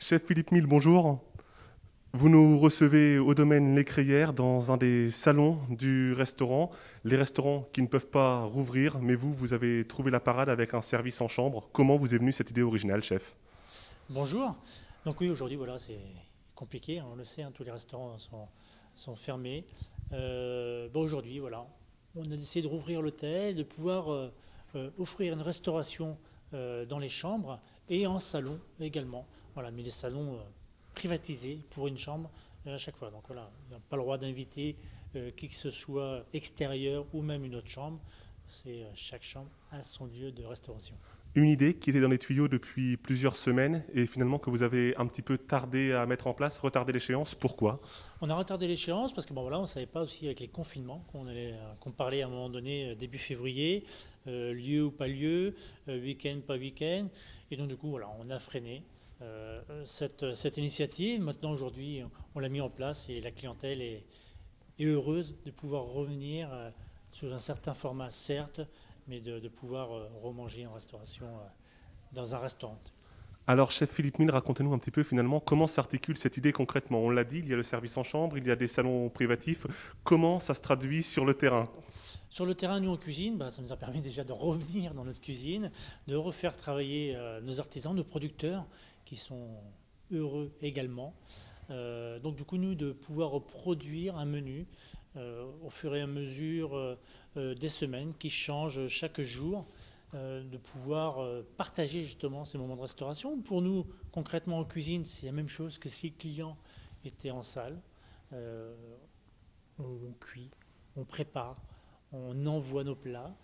Chef Philippe Mille, bonjour. Vous nous recevez au domaine Les Crayères dans un des salons du restaurant. Les restaurants qui ne peuvent pas rouvrir, mais vous avez trouvé la parade avec un service en chambre. Comment vous est venue cette idée originale, chef? Bonjour. Donc oui, aujourd'hui, voilà, c'est compliqué, hein, on le sait, hein, tous les restaurants sont fermés. Bon, aujourd'hui, voilà, on a décidé de rouvrir l'hôtel, de pouvoir offrir une restauration dans les chambres et en salon également. Voilà, mais les salons privatisés pour une chambre à chaque fois. Donc voilà, il n'y a pas le droit d'inviter qui que ce soit extérieur ou même une autre chambre. C'est chaque chambre a son lieu de restauration. Une idée qui était dans les tuyaux depuis plusieurs semaines et finalement que vous avez un petit peu tardé à mettre en place, retardé l'échéance. Pourquoi? On a retardé l'échéance parce que bon, voilà, on ne savait pas aussi avec les confinements qu'on parlait à un moment donné début février, lieu ou pas lieu, week-end pas week-end. Et donc du coup, voilà, on a freiné cette initiative. Maintenant, aujourd'hui, on l'a mis en place et la clientèle est heureuse de pouvoir revenir sous un certain format, certes, mais de pouvoir remanger en restauration dans un restaurant. Alors, chef Philippe Mille, racontez-nous un petit peu finalement comment s'articule cette idée concrètement. On l'a dit, il y a le service en chambre, il y a des salons privatifs. Comment ça se traduit sur le terrain? Sur le terrain, nous en cuisine, bah, ça nous a permis déjà de revenir dans notre cuisine, de refaire travailler nos artisans, nos producteurs, qui sont heureux également. Donc du coup, nous, de pouvoir produire un menu au fur et à mesure des semaines qui changent chaque jour, de pouvoir partager justement ces moments de restauration. Pour nous, concrètement en cuisine, c'est la même chose que si le client était en salle. Euh, on cuit, on prépare, on envoie nos plats.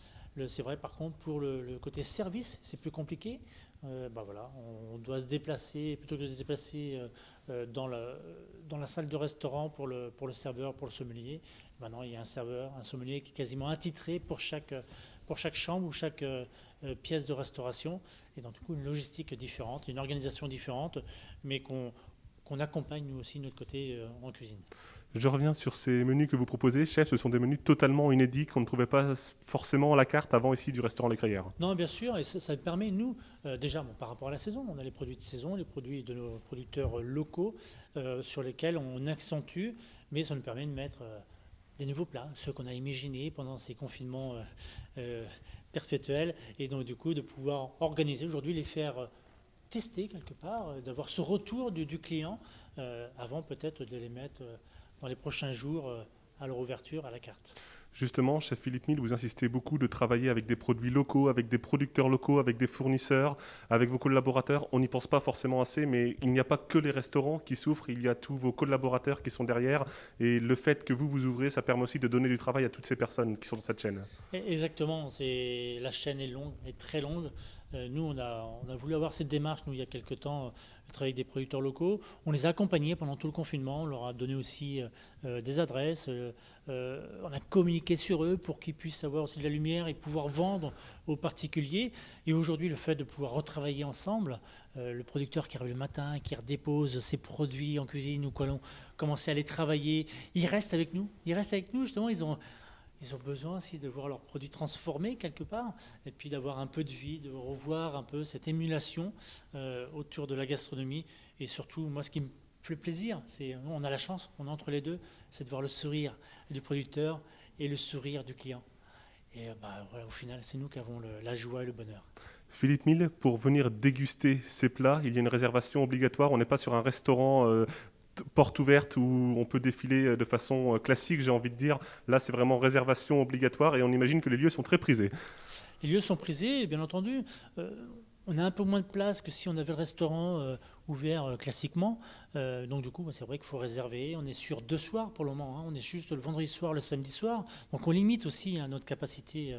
C'est vrai par contre pour le côté service, c'est plus compliqué. Bah voilà, on doit se déplacer, plutôt que de se déplacer dans la salle de restaurant pour le serveur, pour le sommelier. Maintenant, il y a un serveur, un sommelier qui est quasiment attitré pour chaque chambre ou chaque pièce de restauration. Et donc, du coup, une logistique différente, une organisation différente, mais qu'on accompagne nous aussi de notre côté en cuisine. Je reviens sur ces menus que vous proposez, chef. Ce sont des menus totalement inédits qu'on ne trouvait pas forcément à la carte avant ici du restaurant Les Crayères. Non, bien sûr, et ça permet, nous, déjà, bon, par rapport à la saison, on a les produits de saison, les produits de nos producteurs locaux sur lesquels on accentue, mais ça nous permet de mettre des nouveaux plats, ceux qu'on a imaginés pendant ces confinements euh, perpétuels, et donc du coup de pouvoir organiser aujourd'hui, les faire tester quelque part, d'avoir ce retour du client avant peut-être de les mettre dans les prochains jours à leur ouverture à la carte. Justement, chef Philippe Mille, vous insistez beaucoup de travailler avec des produits locaux, avec des producteurs locaux, avec des fournisseurs, avec vos collaborateurs. On n'y pense pas forcément assez, mais il n'y a pas que les restaurants qui souffrent, il y a tous vos collaborateurs qui sont derrière. Et le fait que vous ouvrez, ça permet aussi de donner du travail à toutes ces personnes qui sont dans cette chaîne. Exactement, la chaîne est longue, est très longue. Nous, on a voulu avoir cette démarche, nous, il y a quelques temps, de travailler avec des producteurs locaux. On les a accompagnés pendant tout le confinement, on leur a donné aussi des adresses, on a communiqué sur eux pour qu'ils puissent avoir aussi de la lumière et pouvoir vendre aux particuliers. Et aujourd'hui, le fait de pouvoir retravailler ensemble, le producteur qui arrive le matin, qui redépose ses produits en cuisine ou qu'on commencer à les travailler, il reste avec nous. Il reste avec nous, justement, ils ont besoin aussi de voir leurs produits transformés quelque part, et puis d'avoir un peu de vie, de revoir un peu cette émulation autour de la gastronomie. Et surtout, moi, ce qui me fait plaisir, c'est on a la chance, on est entre les deux, c'est de voir le sourire du producteur et le sourire du client. Et bah, voilà, au final, c'est nous qui avons la joie et le bonheur. Philippe Mille, pour venir déguster ces plats, il y a une réservation obligatoire. On n'est pas sur un restaurant porte ouverte où on peut défiler de façon classique, j'ai envie de dire. Là, c'est vraiment réservation obligatoire et on imagine que les lieux sont très prisés. Les lieux sont prisés, bien entendu. Euh, on a un peu moins de place que si on avait le restaurant ouvert classiquement. Donc du coup, bah, c'est vrai qu'il faut réserver. On est sur 2 soirs pour le moment, hein. On est juste le vendredi soir, le samedi soir. Donc on limite aussi hein, notre capacité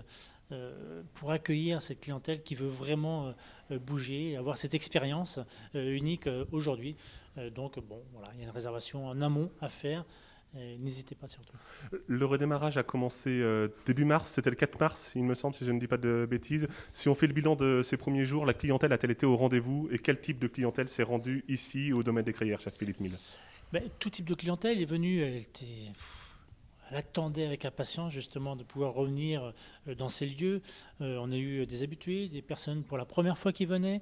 pour accueillir cette clientèle qui veut vraiment bouger, avoir cette expérience unique aujourd'hui. Donc bon, voilà, il y a une réservation en amont à faire. N'hésitez pas surtout. Le redémarrage a commencé début mars, c'était le 4 mars, il me semble, si je ne dis pas de bêtises. Si on fait le bilan de ces premiers jours, la clientèle a-t-elle été au rendez-vous et quel type de clientèle s'est rendue ici au domaine des crayères, chef Philippe Mille? Ben, tout type de clientèle est venue, elle était elle attendait avec impatience justement de pouvoir revenir dans ces lieux. On a eu des habitués, des personnes pour la première fois qui venaient,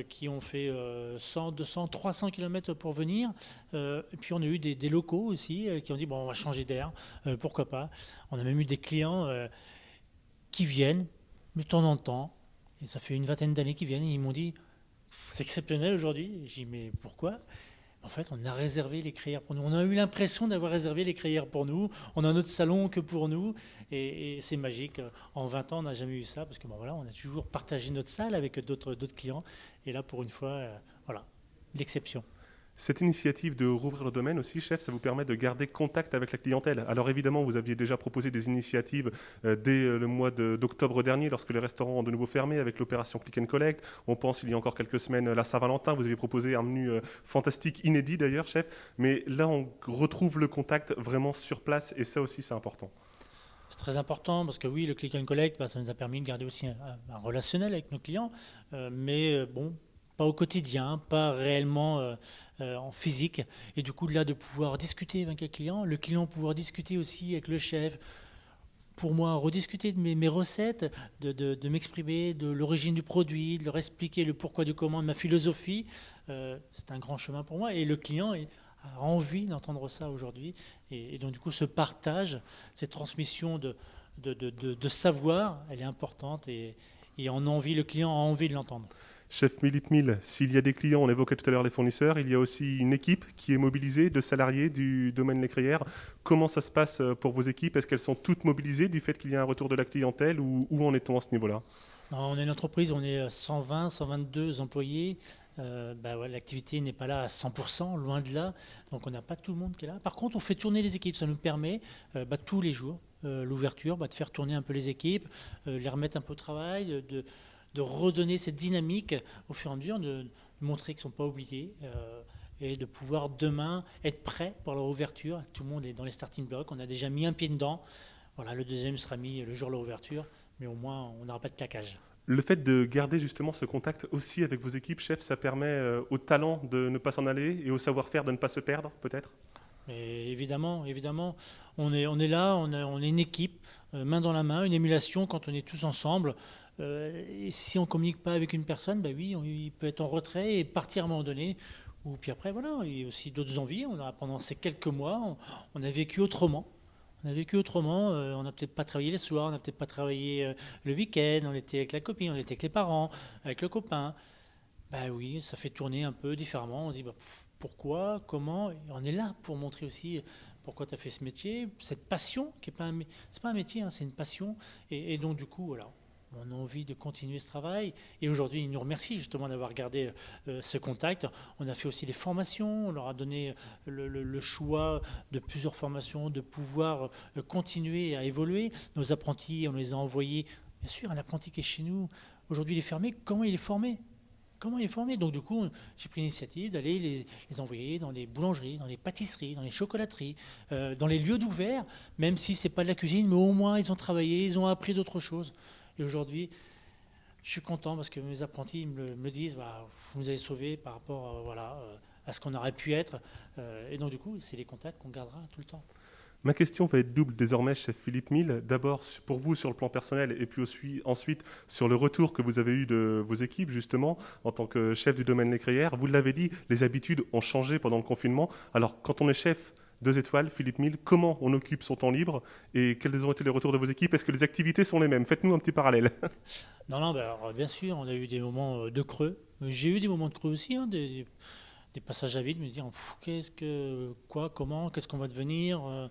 qui ont fait 100, 200, 300 km pour venir. Et puis on a eu des locaux aussi qui ont dit bon, on va changer d'air, pourquoi pas. On a même eu des clients qui viennent de temps en temps, et ça fait une vingtaine d'années qu'ils viennent, et ils m'ont dit c'est exceptionnel aujourd'hui. J'ai dit mais pourquoi? En fait, on a réservé les crayères pour nous. On a eu l'impression d'avoir réservé les crayères pour nous. On a notre salon que pour nous. Et c'est magique. En 20 ans, on n'a jamais eu ça parce que bon, voilà, on a toujours partagé notre salle avec d'autres clients. Et là, pour une fois, voilà, l'exception. Cette initiative de rouvrir le domaine aussi, chef, ça vous permet de garder contact avec la clientèle. Alors évidemment, vous aviez déjà proposé des initiatives dès le mois d'octobre dernier, lorsque les restaurants ont de nouveau fermé avec l'opération Click and Collect. On pense, il y a encore quelques semaines, la Saint-Valentin. Vous aviez proposé un menu fantastique, inédit d'ailleurs, chef. Mais là, on retrouve le contact vraiment sur place, et ça aussi, c'est important. C'est très important parce que oui, le click and collect, bah, ça nous a permis de garder aussi un relationnel avec nos clients, mais bon, pas au quotidien, pas réellement en physique. Et du coup, là, de pouvoir discuter avec le client pouvoir discuter aussi avec le chef, pour moi, rediscuter de mes recettes, de m'exprimer de l'origine du produit, de leur expliquer le pourquoi du comment, de ma philosophie, c'est un grand chemin pour moi. Et le client a envie d'entendre ça aujourd'hui. Et donc, du coup, ce partage, cette transmission de savoir, elle est importante et le client a envie de l'entendre. Chef Philippe Mille, s'il y a des clients, on évoquait tout à l'heure les fournisseurs, il y a aussi une équipe qui est mobilisée de salariés du domaine Les Crayères. Comment ça se passe pour vos équipes? Est-ce qu'elles sont toutes mobilisées du fait qu'il y a un retour de la clientèle ou où en est-on à ce niveau-là? Non, on est une entreprise, on est 120, 122 employés. Bah ouais, l'activité n'est pas là à 100%, loin de là. Donc on n'a pas tout le monde qui est là. Par contre, on fait tourner les équipes. Ça nous permet bah, tous les jours, l'ouverture, bah, de faire tourner un peu les équipes, les remettre un peu au travail, de redonner cette dynamique au fur et à mesure, de montrer qu'ils ne sont pas oubliés. Et de pouvoir demain être prêt pour leur ouverture. Tout le monde est dans les starting blocks. On a déjà mis un pied dedans. Voilà, le deuxième sera mis le jour de l'ouverture. Mais au moins, on n'aura pas de claquage. Le fait de garder justement ce contact aussi avec vos équipes, chef, ça permet au talent de ne pas s'en aller et au savoir-faire de ne pas se perdre, peut-être? Et évidemment, évidemment, on est là, on est une équipe, main dans la main, une émulation quand on est tous ensemble. Et si on ne communique pas avec une personne, bah oui, il peut être en retrait et partir à un moment donné. Ou puis après, voilà, il y a aussi d'autres envies. Pendant ces quelques mois, on a vécu autrement. On a vécu autrement, on n'a peut-être pas travaillé les soirs, on n'a peut-être pas travaillé le week-end, on était avec la copine, on était avec les parents, avec le copain. Ben oui, ça fait tourner un peu différemment. On dit bah, pourquoi, comment. Et on est là pour montrer aussi pourquoi tu as fait ce métier, cette passion, qui est pas c'est pas un métier, hein, c'est une passion. Et donc du coup, voilà, on a envie de continuer ce travail. Et aujourd'hui, ils nous remercient justement d'avoir gardé ce contact. On a fait aussi des formations, on leur a donné le choix de plusieurs formations, de pouvoir continuer à évoluer. Nos apprentis, on les a envoyés. Bien sûr, un apprenti qui est chez nous, aujourd'hui il est fermé, comment il est formé? Comment il est formé? Donc du coup, j'ai pris l'initiative d'aller les envoyer dans les boulangeries, dans les pâtisseries, dans les chocolateries, dans les lieux d'ouvert, même si c'est pas de la cuisine, mais au moins ils ont travaillé, ils ont appris d'autres choses. Et aujourd'hui, je suis content parce que mes apprentis me disent, bah, vous nous avez sauvés par rapport voilà, à ce qu'on aurait pu être. Et donc du coup, c'est les contacts qu'on gardera tout le temps. Ma question va être double désormais, chef Philippe Mille. D'abord pour vous sur le plan personnel et puis ensuite sur le retour que vous avez eu de vos équipes justement en tant que chef du domaine Les Crayères. Vous l'avez dit, les habitudes ont changé pendant le confinement. Alors quand on est chef 2 étoiles, Philippe Mille, comment on occupe son temps libre et quels ont été les retours de vos équipes? Est-ce que les activités sont les mêmes? Faites-nous un petit parallèle. Non, non, bah, alors, bien sûr, on a eu des moments de creux. J'ai eu des moments de creux aussi, hein, des passages à vide, me dire quoi, comment, qu'est-ce qu'on va devenir,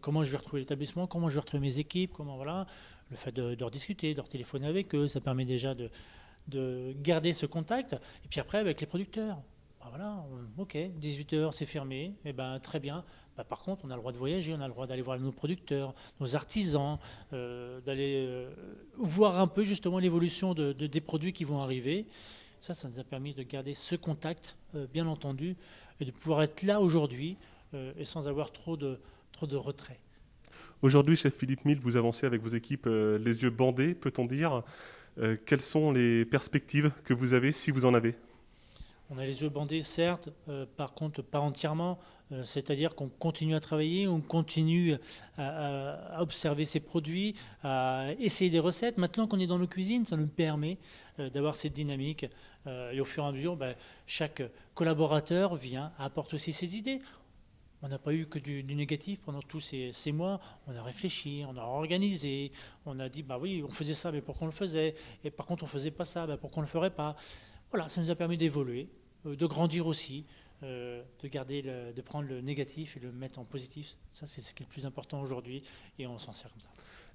comment je vais retrouver l'établissement, comment je vais retrouver mes équipes, comment voilà. Le fait de rediscuter, de retéléphoner avec eux, ça permet déjà de garder ce contact. Et puis après, avec les producteurs. Bah voilà, ok, 18 h c'est fermé, et ben très bien. Bah, par contre, on a le droit de voyager, on a le droit d'aller voir nos producteurs, nos artisans, d'aller voir un peu justement l'évolution des produits qui vont arriver. Ça nous a permis de garder ce contact, bien entendu, et de pouvoir être là aujourd'hui et sans avoir trop de retrait. Aujourd'hui, chef Philippe Mille, vous avancez avec vos équipes les yeux bandés, peut-on dire. Quelles sont les perspectives que vous avez, si vous en avez? On a les yeux bandés, certes, par contre, pas entièrement. C'est-à-dire qu'on continue à travailler, on continue à observer ses produits, à essayer des recettes. Maintenant qu'on est dans nos cuisines, ça nous permet d'avoir cette dynamique. Et au fur et à mesure, chaque collaborateur vient, apporte aussi ses idées. On n'a pas eu que du négatif pendant tous ces mois. On a réfléchi, on a organisé, on a dit, bah oui, on faisait ça, mais pourquoi on le faisait? Et par contre, on faisait pas ça, pourquoi on le ferait pas? Voilà, ça nous a permis d'évoluer, de grandir aussi, de prendre le négatif et le mettre en positif. Ça, c'est ce qui est le plus important aujourd'hui, et on s'en sert comme ça.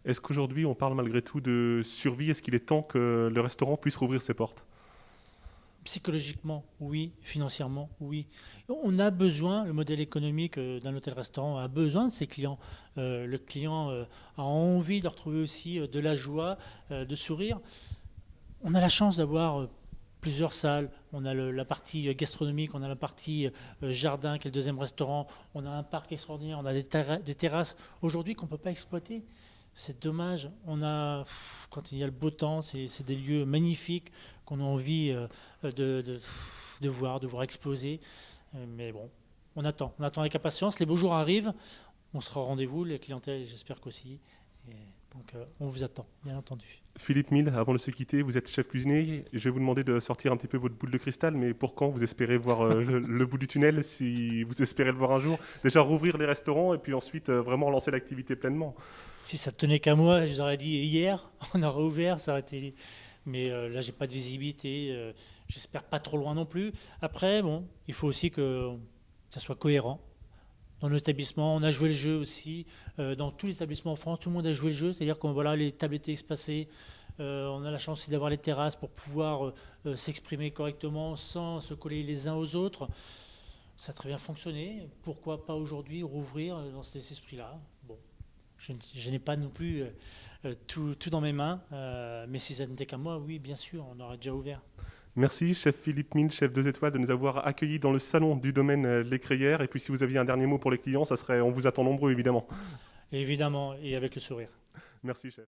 Est-ce qu'aujourd'hui, on parle malgré tout de survie? Est-ce qu'il est temps que le restaurant puisse rouvrir ses portes? Psychologiquement, oui. Financièrement, oui. On a besoin, le modèle économique d'un hôtel-restaurant a besoin de ses clients. Le client a envie de retrouver aussi de la joie, de sourire. On a la chance d'avoir plusieurs salles. On a la partie gastronomique, on a la partie jardin qui est le deuxième restaurant. On a un parc extraordinaire, on a des terrasses aujourd'hui qu'on ne peut pas exploiter. C'est dommage. Quand il y a le beau temps, c'est des lieux magnifiques qu'on a envie de voir exploser. Mais bon, on attend avec impatience. Les beaux jours arrivent, on sera au rendez-vous, les clientèles, j'espère qu'aussi. Et donc, on vous attend, bien entendu. Philippe Mille, avant de se quitter, vous êtes chef cuisinier. Je vais vous demander de sortir un petit peu votre boule de cristal, mais pour quand vous espérez voir le bout du tunnel, si vous espérez le voir un jour? Déjà rouvrir les restaurants et puis ensuite vraiment lancer l'activité pleinement. Si ça tenait qu'à moi, je vous aurais dit hier, on aurait ouvert, ça aurait été. Mais là, j'ai pas de visibilité. J'espère pas trop loin non plus. Après, bon, il faut aussi que ça soit cohérent. Dans nos établissements, on a joué le jeu aussi. Dans tous les établissements en France, tout le monde a joué le jeu. C'est-à-dire que voilà, les tables étaient espacées. On a la chance aussi d'avoir les terrasses pour pouvoir s'exprimer correctement sans se coller les uns aux autres. Ça a très bien fonctionné. Pourquoi pas aujourd'hui rouvrir dans cet esprit-là? Bon, je n'ai pas non plus tout dans mes mains, mais si ça n'était qu'à moi, oui, bien sûr, on aurait déjà ouvert. Merci, chef Philippe Mille, chef 2 étoiles, de nous avoir accueillis dans le salon du domaine L'Écrière. Et puis si vous aviez un dernier mot pour les clients, ça serait, on vous attend nombreux évidemment. Et évidemment, et avec le sourire. Merci, chef.